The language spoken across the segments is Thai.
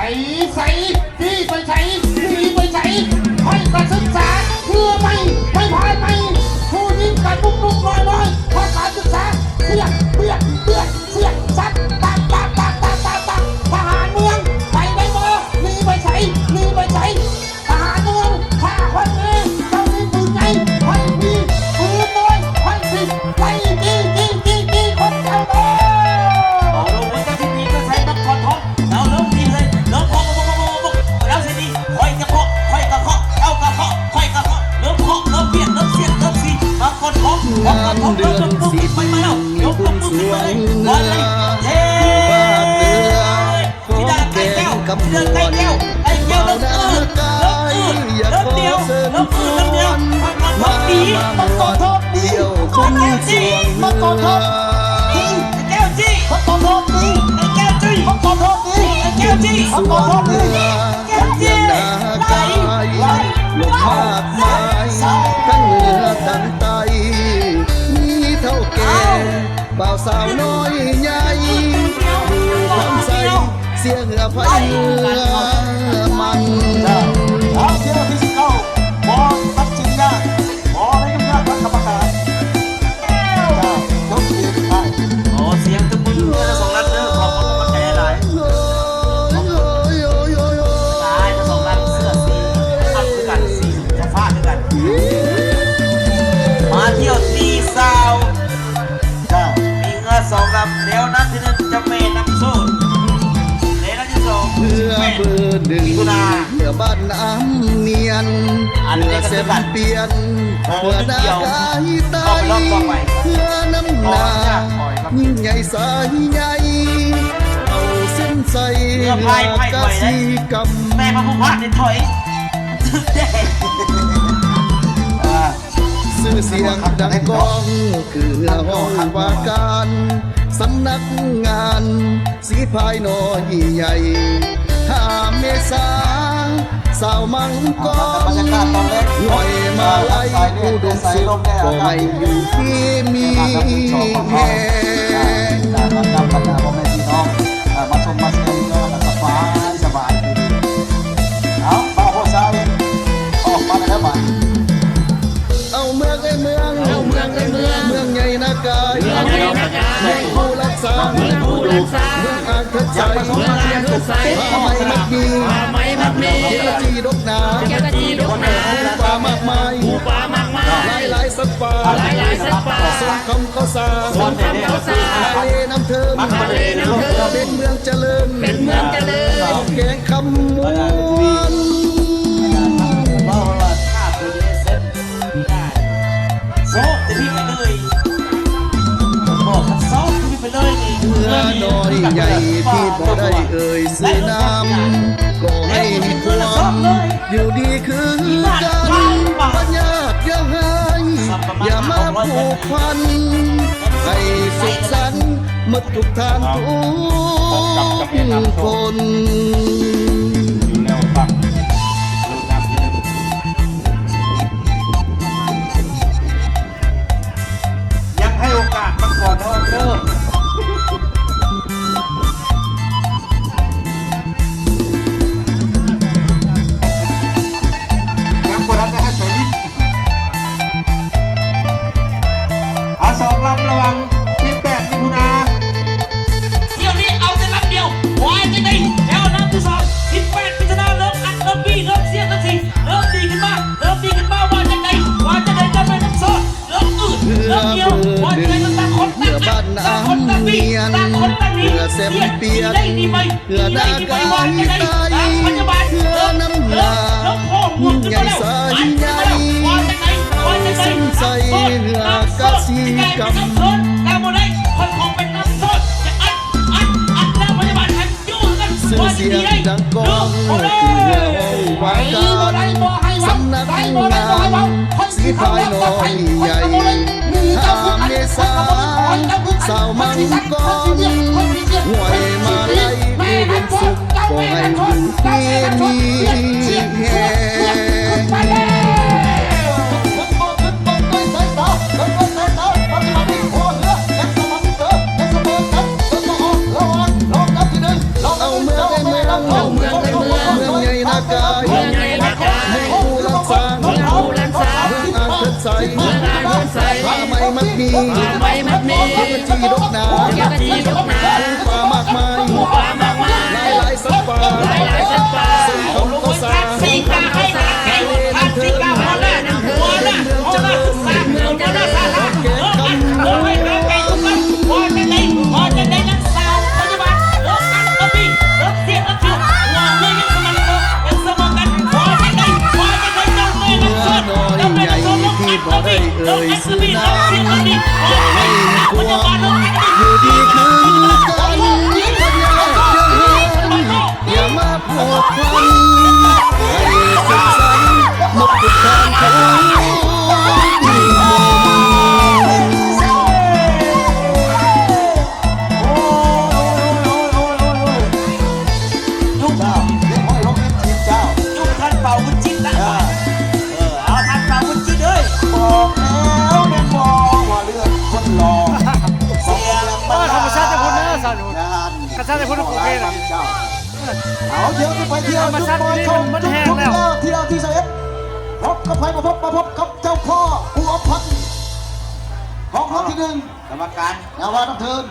ใส่ที่ไปใส่ที่ไปใส่ให้การศึกษาเพื่อไม่ผ่านไปผู้ยิ่งกันบุกลอยเพราะการศึกษาเสียซัดตักทหารเมืองไปได้บ่นี่ไปใส่ทหารเมืองข้าคนนี้เจ้ามีปืนไงให้มีปืนน้อยให้สิไล่จี้คนเจ้าเลยเอาลงไว้ก็ที่นี่ก็ใช้น้ำกอดท้องเอาเริ่มดีเลยเริ่มพอแล้วสิดีค่อยกระเพาะเอากระเพาะค่อยกระเพาะเริ่มเพาะเริ่มเปลี่ยนเริ่มเสียดเริ่มสีมากอดท้องเริ่มปุ๊บไปมาแล้วยกปุ๊บไปเลยวันเลยเฮ้ที่ดาไก่แก้วเดินไก่แก้วเริ่มเดียวมาดีมันกอดท้องดีกอดจีมันกอดท้องแก้วจีมันกอดท้องดีแก้วจีมันกอดท้องดีแก้วจีมันกอดท้องดีแก้วจีไหลลงมากมายทั้งเหนือทั้งใต้มีเท่าแก่บ่าวสาวน้อยใหญ่ดูความใสเสียเหงื่อไฟเหงื่อมันเอาเที่ยวฟิสิกอลบอลตัดสินได้บอลให้กับคณะกรรมการยกทีมไปโอ้เสียงตึ้งมือสองนัดเด้อขอบคุณมาแก่หลายจะสองนัดเสื้อสีอัพคือกันสีฟ้าคือกันมาเที่ยวตีสาวมีเงินสองลำเดี๋ยวนัดที่หนึ่งจะเมย์นำโซ่เดี๋ยวนัดที่สองเพื่อเบอร์หนึ่งเพื่อบ้านน้ำเนียนเพื่อเส้นเปลี่ยนเพื่อดากายตายเพื่อน้ำหนายิ่งใหญ่สายใหญ่เอาเส้นใส่เนื้อกะสีกำแม่พระผู้พัดเนี่ยถอยสื่อเสียงดังก้องคือห้องว่าการสำนักงานสีภายน้อยใหญ่5 เมษาสาวมังกรหน่อยมาไล่ผู้ดมสุขก็ให้อยู่ที่มีแห่งบรรดาพ่อแม่พี่น้องมาชมมาเชียร์กันสบายเอาบ้าพ่อชายออกมาแล้วบ้านเอาเมืองใหญ่นากายเมืองผู้รักษาเมืองอ่างทัดใจผ้าไหมมักมีเจ้าจีดกนาผู้ป่ามากมายหลายสัตว์ป่าส่งคำข้าวสารทะเลน้ำเทิมเป็นเมืองเจริญแกงคำมวนโซ่แต่พี่ไปเลยบอกโซ่พี่ไปเลยนี่เมื่อน้อยใหญ่ที่บ่ได้เอ่ยสื่อน้ำก็ให้ความอยู่ดีคือกันปัญญาอย่าให้อย่ามาผูกพันให้สุขสันต์หมดทุกทางทุกคนให้โอกาสมาก่อนเด้อยังคนนั้นจะให้สวยเอาสองลำระวัง18 มิถุนาเที่ยวนี้เอาแต่ลำเดียววายจะได้แล้วน้ำที่สอง18 มิถุนาเริ่มอัดเริ่มบี้เริ่มเสียเริ่มสีเริ่มดีขึ้นมาว่าจะได้จะไม่น้ำซอสเริ่มอืดเริ่มเดียวว่าจะได้ตั้งคนตั้งอัดตั้งคนตั้งบี้ตั้งคนตั้งนี้เสียดีได้ดีไหมดีได้ดีไหมว่าจะได้ตั้งพยาบาลเริ่มพ่อหุ่นขึ้นมาแล้วว่าจะได้ใส่เนื้อกะสีกำตามมาได้คนคงเป็นน้ำซอสจะอัดแล้วพยาบาลทันยุ่งกันว่าจะดีได้ดังกองคือว่าการสำนักงานสีภายน้อยใหญ่5 เมษาสาวมังกรหวยมาไล่ผู้เป็นสุขก็ให้อยู่ที่มีแห่งเอาเมือง มัดมี ไม่มัดมี เก็บบัญชีดกหนา เก็บบัญชีดกหนา ป่ามากมาย ปลามากมาย หลายสัตว์ป่า หลายสัตว์ป่า ซึ่งของเขาสร้าง สีกาให้ตาไก่พันสีกาหัวหน้าหัวหน้าหัวหน้าศึกษาหัวหน้าสาระเลิกให้ตาไก่ทุกคนพอจะได้นักสาวปัจจุบันเลิกกันก็มีเลิกเสียเลิกเชื่อหัวเมื่อยังสมันก็ยังสมันกันพอจะได้เจ้าแม่นักสอนเจ้าแม่นักสอนเลิกกันก็มีเลิกกันก็มีเลิกเสียก็มีพอให้ปัจจุบันเลิกกันก็มี อยู่ดีคืนกันอย่ามาพูดควันให้สุขสันต์นกติดทางเขาที่มอง ยุคเจ้าเรียกว่าลงทีมเจ้ายุคท่านเป่าบุญจิตนะเอาท่านเป่าบุญจิตเลย บอกแล้วแม่นบอกว่าเลือดคนรอ เสียงมัน ธรรมชาติจะพูดนะสานุ งาน ธรรมชาติจะพูดโอเคนะ เจ้าเอาเดี๋ยวไปเที่ยว ธรรมชาตินี่มันแห้งแล้ว เที่ยวที่เสด็จพบกับใครมาพบกับเจ้าพ่อหัวพันของครั้งที่หนึ่ง กรรมการ นาวาน้ำเทิน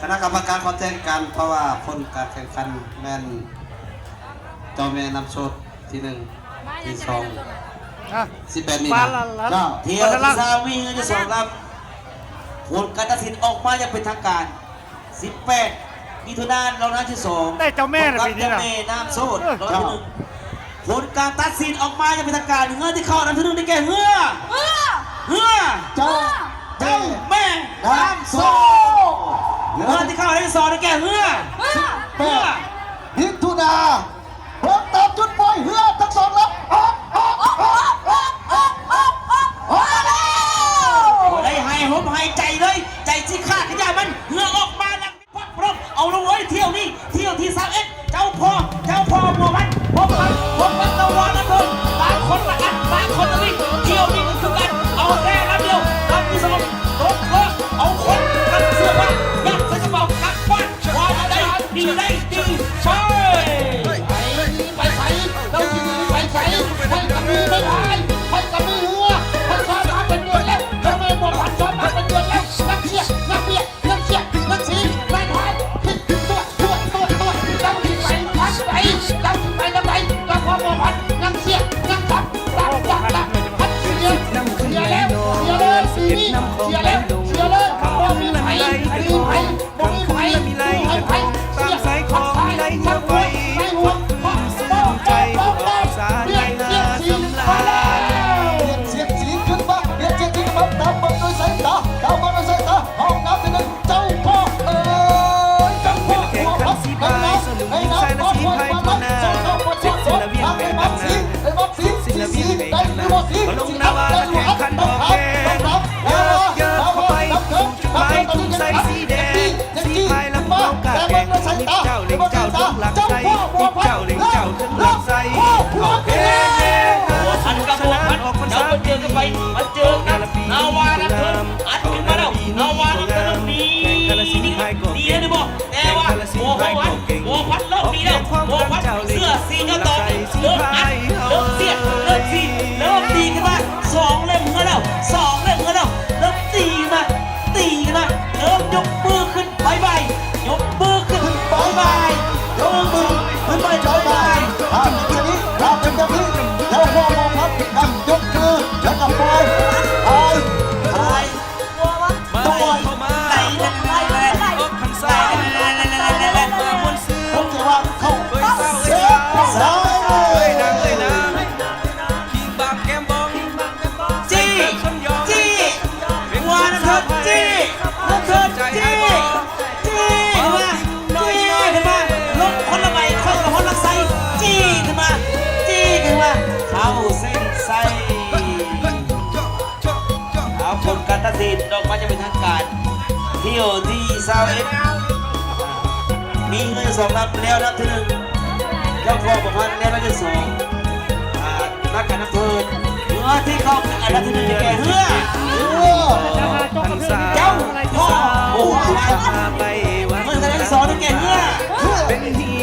คณะกรรมการขอแจ้งกันเพราะว่าผลการแข่งขันแม่นเจ้าแม่นำโชคที่หนึ่งที่สอง อ่ะ 18มี ปลา นา ละละ เจ้า เที่ยวที่สามวิ่งที่สองครับผลการตัดสินออกมาอย่างเป็นทางการ 18 มิถุนายนเรานัดที่สอง ได้เจ้าแม่นะ กับ ปีนี้ เจ้า นะ แม่น้ำโซดเราที่หนึ่งผลการตัดสินออกมาอย่างเป็นทางการเงื่อนที่เข้านัดที่หนึ่งได้แก่เฮือ เจ้า เจ้าแม่น้ำโซดเงื่อนที่เข้านัดที่สองได้แก่เฮือ แม่พิทุนาเพิ่มเติมจุดปล่อยเหือทั้งสองลำออกได้ให้ผมให้ใจเลยใจที่ขาดขยะมันเหือออกมาดังพักพร้อมเอาละเว้ยเที่ยวนี้เที่ยวที่31เจ้าพ่อบัวพันผมตะวันนะเพิ่นบางคนละกันบางคนละนี่เที่ยวนี้มันคือกันเอาแค่ลำเดียวลำที่สองรถก็เอาคนกันเสื้อผ้ายัดใส่กระเป๋ากลับบ้านว่าได้ดีใช่ไปใส่เราที่นี่ไปใส่ให้กับมือไม่พายให้กับมือเหือให้ซ้อมมาเป็นเดือนแล้วทำไมบัวพันซ้อมมาเป็นเดือนแล้วนักเชียร์นักเชียร์นักชีนักพายตัวเราที่ไปพันไปเราที่ไปแล้วไปเราพอบัวพันนักเชียร์นักจับพันเชียร์แล้วปีนี้เชียร์เลยบ่มีไผ่บ่มีไผ่เชียร์ขัดสายขัดหัวไม่หัวเรียกสีมาแล้ว เสียงสีขึ้นมาเรียกเสียงสีขึ้นมาตามมาด้วยสายตาห้องน้ำที่หนึ่งเจ้าพ่อเจ้าพ่อหัวพับให้น้ำร้อนไฟมาลัดส่งเข้ามาส่งทางไอ้บักสีได้หรือบ่สีได้หรือบ่สีต้องรับใส่สีแดงสีพายลำโพงกาแดงเจ้าเล็งเจ้าถึงหลักใจเจ้าเล็งเจ้าถึงหลักใจโอเค พันกับบัวพันเดี๋ยวมาเจอกันไปมาเจอกันนาวานักเทินอัดขึ้นมาแล้วนาวานักเทินดีนะบอกแต่ว่าบัวพันเริ่มดีแล้วบัวพันเสื้อสีก็ต่อเริ่มอัดเริ่มเสียดเริ่มสีเริ่มดีกันมา2 เล่มกันแล้ว2 เล่มกันแล้วเริ่มตีกันมาเริ่มยกมือขึ้นบายยกมือขึ้นบายยกมือขึ้นบาย ทีนี้เราเป็นเจ้าที่แล้วพ่อมาพับนั่งยกมือแล้วก็ปล่อยผมจะว่าเขาเสียสาย จี้วานันเถิดจี้มาลงคนละใบเข้ากับคนละไซจี้ขึ้นมาเข้าเส้นไซเอาผลการตัดสินออกมาจะเป็นทางการเที่ยวที่21มีเงิน2 นับแล้วนับที่1เจ้าพ่อประพันธ์แล้วนับที่2นักการนักเทินเมื่อที่เข้าอันดับที่1แก่เฮือเจ้าพ่อโอ้โหเมื่อที่2ได้แก่เฮือ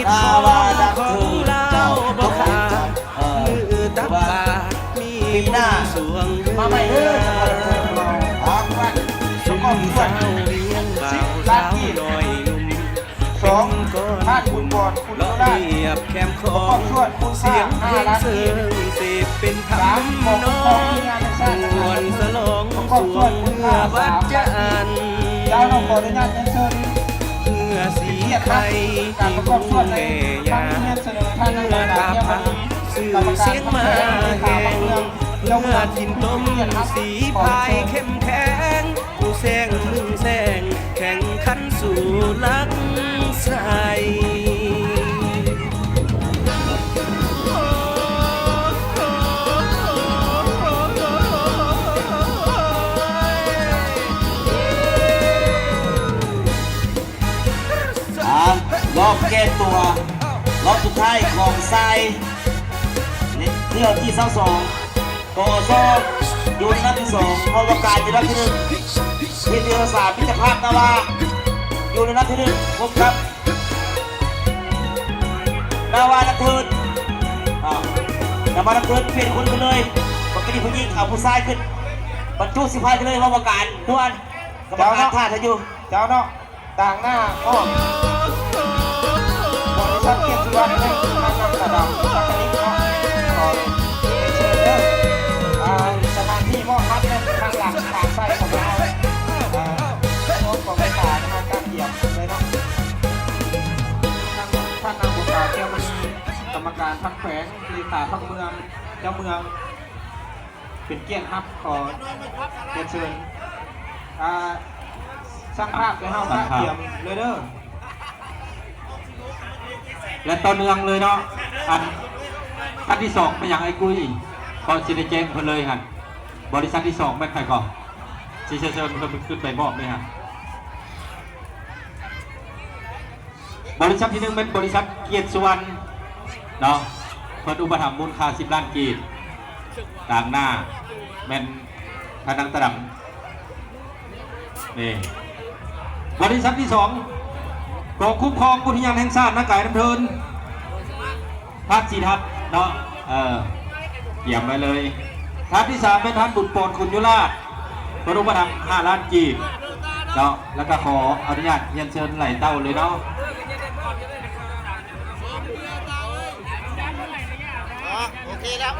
ตาวาดักเถิดเจ้าพ่อปีหน้ามาใหม่เฮือ เสริมเสพเป็นธรรมนองมวนสลองสวงเมื่อวัดจันทร์ เจ้าน้องขออนุญาตเรียนเชิญ เพื่อสีไทยที่มุ่งแม่ยาเมื่อตาพังสื่อเสียงมาแหงเมื่อทินต้มสีพายเข้มแข็งผู้แซงมึงแซงแข่งขันสู่ลักใสรอบแก้ตัวรอบสุดท้ายของทรายเที่ยวที่22กอซอยู่ในนัดที่2พอประกาศอยู่นัดที่1ที่เดือน3มิตรภาพนาวาอยู่ในนัดที่1พบครับนาวานักเทินนาวานักเทินเปลี่ยนคนไปเลยปกติผู้หญิงเอาผู้ชายขึ้นบรรจุสิพายกันเลยพอประกาศทุกอันกรรมการท่าทายุเจ้าเนาะต่างหน้าอ้อมบริษัทเกียรติวัฒน์ให้ทางนำกระดาษสักนิดเนาะขอเชิญเด้อสถานที่มอบพัดเนี่ยทางหลังทางไส้ของเราพบกับการทางการเหยียบเลยเนาะท่านนำบุตรเจ้ามันกรรมการพักแขวงเลขาพักเมืองเจ้าเมืองเป็นเกียรติครับขอเชิญสร้างภาพไปห้าเทียมเลยเด้อและต่อเนื่องเลยเนาะอันที่2เป็นอย่างไอ้กุ้ยก่อนสิได้แจ้งเพิ่นเลยฮะบริษัทที่2แม่นใครก่อนสิเชิญเพิ่นขึ้นไปมอบเลยฮะบริษัทที่1เป็นบริษัทเกียรติสุวรรณเนาะเพิ่นอุปถัมภ์มูลค่า10 ล้านกีบต่างหน้าแม่นพนังตะดำนี่บริษัทที่2กองคุ้มครองอุทยานแห่งชาตินาไก่น้ำเทินทัดสีทัดเนาะเยี่ยมไปเลยทัดที่3เป็นทัดบุตรโปรดคุณยุราชพระรูปธรรม5 ล้านกีบเนาะแล้วก็ขออนุญาตเรียนเชิญไหลเต้าเลยเนาะโอเคแล้ว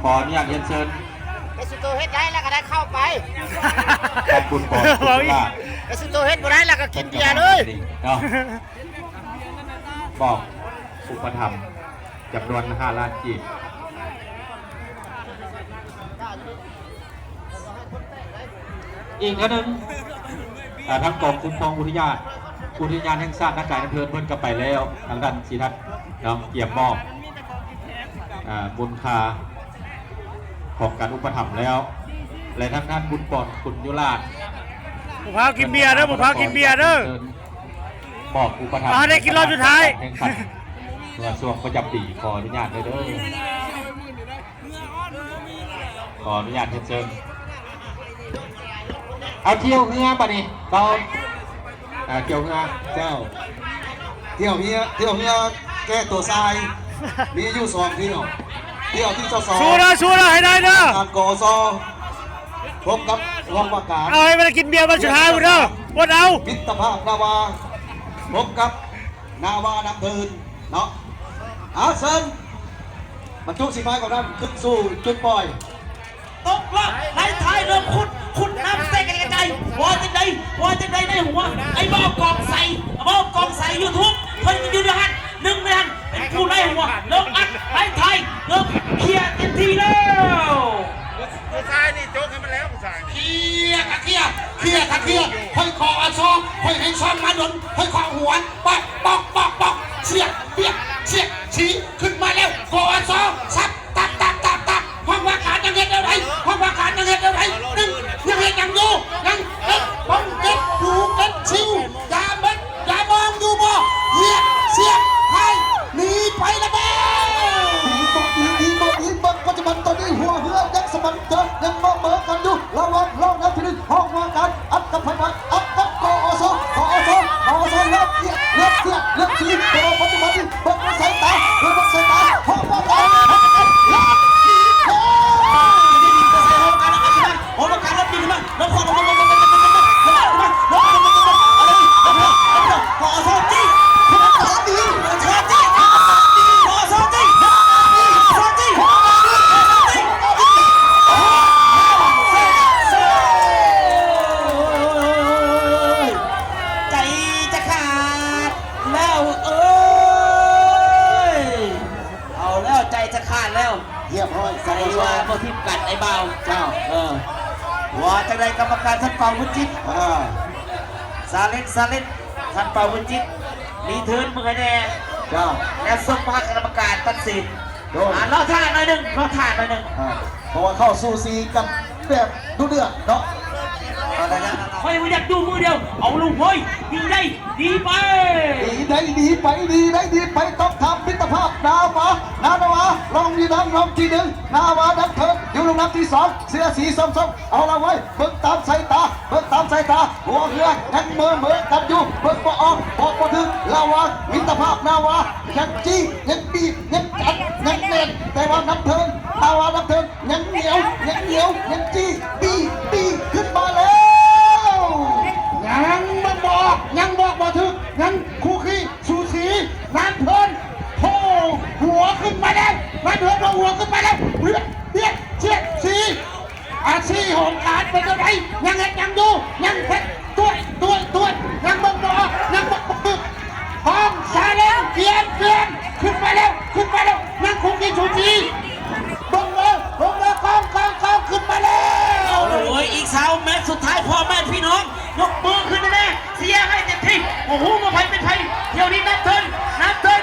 ขออนุญาตเรียนเชิญ ไปสุดตัวเฮ็ดได้แล้วก็ได้เข้าไป ขอบคุณปอดคุณยุราช ไปสุดตัวเฮ็ดบ่ได้แล้วก็กินเบียร์เลย เนาะบอกอุปถัมภ์จำนวน5 ล้านกีบอีกอันหนึ่งทั้งกองคุ้มครองอุทยานแห่งชาตินาไก่น้ำเทินเพิ่นก็ไปแล้วทางด้านสีทัศน์เนาะเกี่ยมมอบบุญคาของการอุปถัมภ์แล้วและทั้งท่านบุญปอนคุณยุราช ผมพากินเบียร์เด้อผมพากินเบียร์เด้อ บอกอุปถัมภ์ ได้กินรอบสุดท้าย เมื่อช่วงประจำปีขออนุญาตเลยเด้อขออนุญาตเชิญเอาเที่ยวเงือป่ะนี่เราเกี่ยวเงือเจ้า เที่ยวเฮียแก้ตัวทรายมีอยู่2ที่เนาะเที่ยวที่2สู้นะให้ได้เด้อ การกซพบกับรองประกาศ เอาให้มันกินเบียร์วันสุดท้ายเด้อวัดเอา มิตรภาพนาวาพบกับนาวาน้ำเทินเนาะอาเซินบรรจุสีไม้ของท่านขึ้นสู่จุดปล่อย ตกละไล่ท้ายเริ่มขุดน้ำเตะกันไกลว่าจะได้ในหัวไอ้บ้ากองใส่ยูทูบเพิ่นอยู่ในหัน1 ในหันเป็นผู้ไล่หัวเริ่มอัดไล่ท้ายเริ่มเคลียร์เต็มที่แล้วผู้ชายนี่โจ๊กให้มันแล้วผู้ชายเคลียร์ค่อยคออันซองค่อยให้ซ้อมมาดนค่อยคอหัวปอกเสียชี้ขึ้นมาแล้วกออันซองซับตับห้องว่าการยังเห็นอะไรหนึ่งยังเห็นยังดูยังป้องเก็บหูเก็บชิวอย่ามองดูบ่เสียให้หนีไปละแม่ ยิงบปัจจุบันตอนนี้หัวเรือยังสมันเดินยังมองเบอร์กันอยู่ระวังรอบน้ำที่1ห้องว่าการอัดกับพนักอัดกับกอสเลือกสีตัวปัจจุบันนี้เบิก อะไรกรรมการท่านเป่าวุฒิจิต À, ซาเล็กท่านเป่าวุฒิจิตรีเทิร์นมือแน่ จ้า และส่งมากรรมการตัดสินรอท่าหน่อยหนึ่ง เพราะว่าเข้าสู่ซีกันแบบดูเดือดเนาะ คอยอยากดูมือเดียวเอาลูกเฮ้ยยิงได้ดีไป ดีได้ไปต้องทำมิตรภาพนาวาลองยีดำลองที่หนึ่งนาวาดับเทินอยู่ลงน้ำที่สองเสื้อสีส้มเอาละไว้เบิ่งตามสายตาหัวเรือยังเมื่อกันอยู่เบิ่งบ่ออกบอกบ่ถึงลาวามิตรภาพนาวายังจี้ยังบีบยังกัดยังเล่นแต่ว่าน้ำเทินนาวาน้ำเทินยังเหนียวยังจี้บีขึ้นมาแล้ว ยังบอกบ่ถึงยังคู่ขี้สูสีน้ำเพลินโผล่หัวขึ้นมาแล้วน้ำเพลินหัวขึ้นมาแล้วเชียดสีอาชีพของการเป็นอะไรยังดูยังเพชรตัวยังบังบอยังบังบึกห้องซาเล้งเปลี่ยนขึ้นมาแล้วยังคู่ขี้สูสีลงเลยกองขึ้นมาแล้ว โอ้ยอีก3 เมตรสุดท้ายพ่อแม่พี่น้องยกมือขึ้นแน่เสียให้เต็มที่โอ้โหมาไผ่เป็นไผ่เที่ยวนี้น้ำเทิน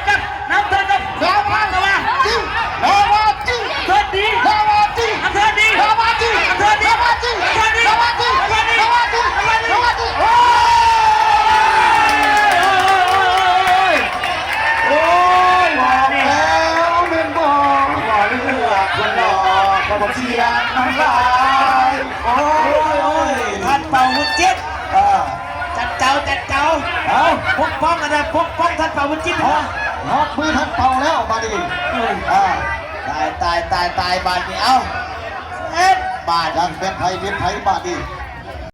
กับลาวาจิ้งเทินดีน้ำเทินดีโอ้ยบอกแล้วเมนบอกเลือกคนรอขอเสียงน้ำลายโอ้ย ท่านเป่าวุฒิจิตจัดเจ้า เอา ปกป้องท่านเป่าวุฒิจิต ล็อกมือทันเป่าแล้วบาดีตายบาดนี้เอาบาดยังเป็นไผ่บาดดี